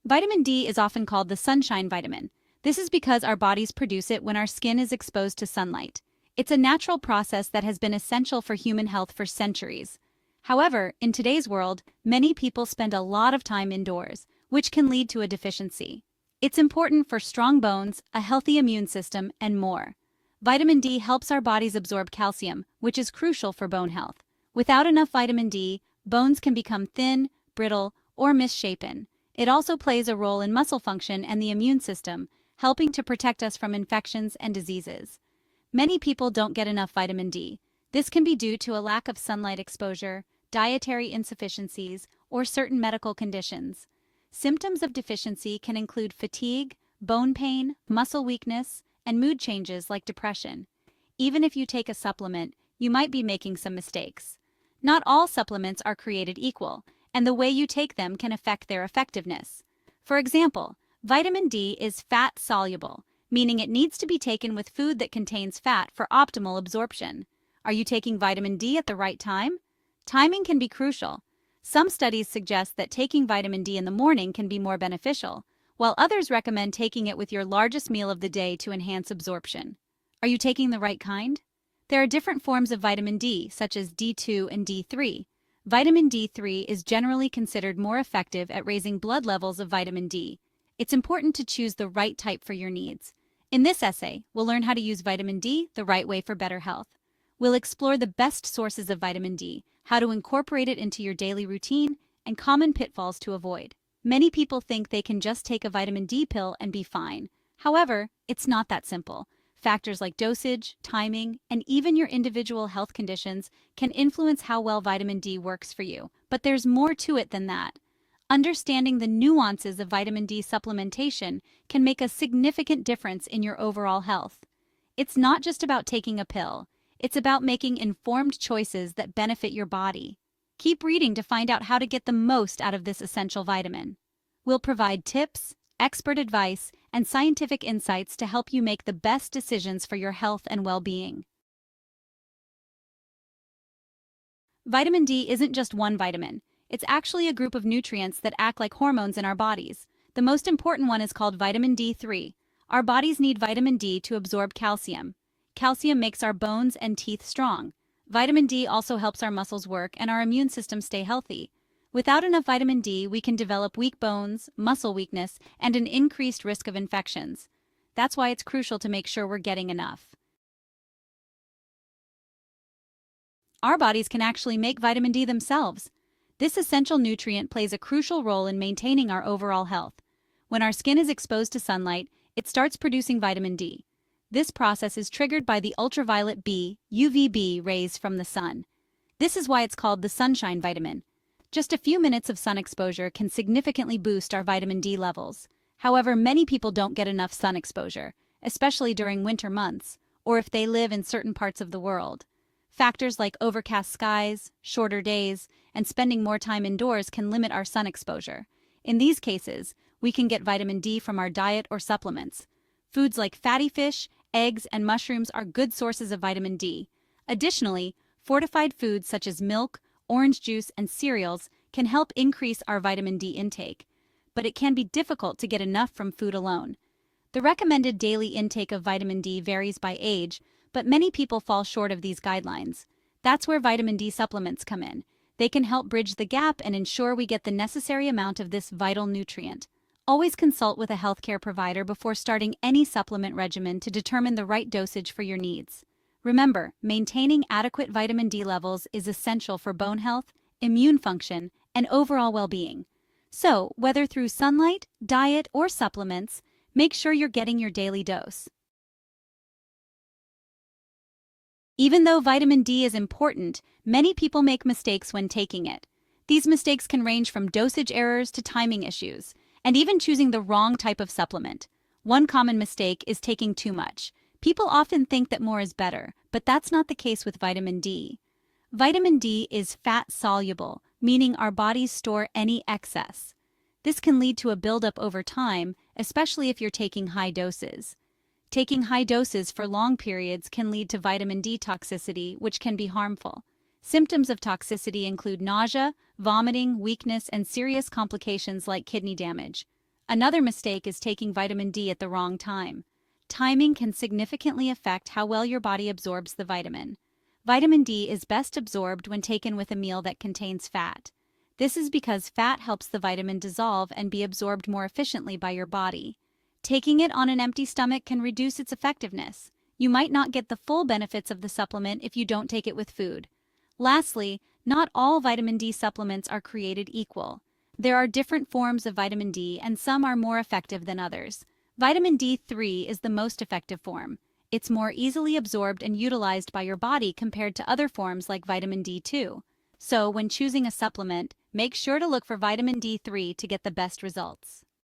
Vitamin D is often called the sunshine vitamin. This is because our bodies produce it when our skin is exposed to sunlight. It's a natural process that has been essential for human health for centuries. However, in today's world, many people spend a lot of time indoors, which can lead to a deficiency. It's important for strong bones, a healthy immune system, and more. Vitamin D helps our bodies absorb calcium, which is crucial for bone health. Without enough vitamin D, bones can become thin, brittle, or misshapen. It also plays a role in muscle function and the immune system, helping to protect us from infections and diseases. Many people don't get enough vitamin D. This can be due to a lack of sunlight exposure, dietary insufficiencies, or certain medical conditions. Symptoms of deficiency can include fatigue, bone pain, muscle weakness, and mood changes like depression. Even if you take a supplement, you might be making some mistakes. Not all supplements are created equal, and the way you take them can affect their effectiveness. For example, vitamin D is fat-soluble, meaning it needs to be taken with food that contains fat for optimal absorption. Are you taking vitamin D at the right time? Timing can be crucial. Some studies suggest that taking vitamin D in the morning can be more beneficial, while others recommend taking it with your largest meal of the day to enhance absorption. Are you taking the right kind? There are different forms of vitamin D, such as D2 and D3. Vitamin D3 is generally considered more effective at raising blood levels of vitamin D. It's important to choose the right type for your needs. In this essay, we'll learn how to use vitamin D the right way for better health. We'll explore the best sources of vitamin D, how to incorporate it into your daily routine, and common pitfalls to avoid. Many people think they can just take a vitamin D pill and be fine. However, it's not that simple. Factors like dosage, timing, and even your individual health conditions can influence how well vitamin D works for you. But there's more to it than that. Understanding the nuances of vitamin D supplementation can make a significant difference in your overall health. It's not just about taking a pill. It's about making informed choices that benefit your body. Keep reading to find out how to get the most out of this essential vitamin. We'll provide tips, expert advice, and scientific insights to help you make the best decisions for your health and well-being. Vitamin D isn't just one vitamin. It's actually a group of nutrients that act like hormones in our bodies. The most important one is called vitamin D3. Our bodies need vitamin D to absorb calcium. Calcium makes our bones and teeth strong. Vitamin D also helps our muscles work and our immune system stay healthy. Without enough vitamin D, we can develop weak bones, muscle weakness, and an increased risk of infections. That's why it's crucial to make sure we're getting enough. Our bodies can actually make vitamin D themselves. This essential nutrient plays a crucial role in maintaining our overall health. When our skin is exposed to sunlight, it starts producing vitamin D. This process is triggered by the ultraviolet B, UVB rays from the sun. This is why it's called the sunshine vitamin. Just a few minutes of sun exposure can significantly boost our vitamin D levels. However, many people don't get enough sun exposure, especially during winter months, or if they live in certain parts of the world. Factors like overcast skies, shorter days, and spending more time indoors can limit our sun exposure. In these cases, we can get vitamin D from our diet or supplements. Foods like fatty fish, eggs, and mushrooms are good sources of vitamin D. Additionally, fortified foods such as milk, orange juice, and cereals can help increase our vitamin D intake, but it can be difficult to get enough from food alone. The recommended daily intake of vitamin D varies by age, but many people fall short of these guidelines. That's where vitamin D supplements come in. They can help bridge the gap and ensure we get the necessary amount of this vital nutrient. Always consult with a healthcare provider before starting any supplement regimen to determine the right dosage for your needs. Remember, maintaining adequate vitamin D levels is essential for bone health, immune function, and overall well-being. So, whether through sunlight, diet, or supplements, make sure you're getting your daily dose. Even though vitamin D is important, many people make mistakes when taking it. These mistakes can range from dosage errors to timing issues, and even choosing the wrong type of supplement. One common mistake is taking too much. People often think that more is better, but that's not the case with vitamin D. Vitamin D is fat-soluble, meaning our bodies store any excess. This can lead to a buildup over time, especially if you're taking high doses. Taking high doses for long periods can lead to vitamin D toxicity, which can be harmful. Symptoms of toxicity include nausea, vomiting, weakness, and serious complications like kidney damage. Another mistake is taking vitamin D at the wrong time. Timing can significantly affect how well your body absorbs the vitamin. Vitamin D is best absorbed when taken with a meal that contains fat. This is because fat helps the vitamin dissolve and be absorbed more efficiently by your body. Taking it on an empty stomach can reduce its effectiveness. You might not get the full benefits of the supplement if you don't take it with food. Lastly, not all vitamin D supplements are created equal. There are different forms of vitamin D and some are more effective than others. Vitamin D3 is the most effective form. It's more easily absorbed and utilized by your body compared to other forms like vitamin D2. So, when choosing a supplement, make sure to look for vitamin D3 to get the best results.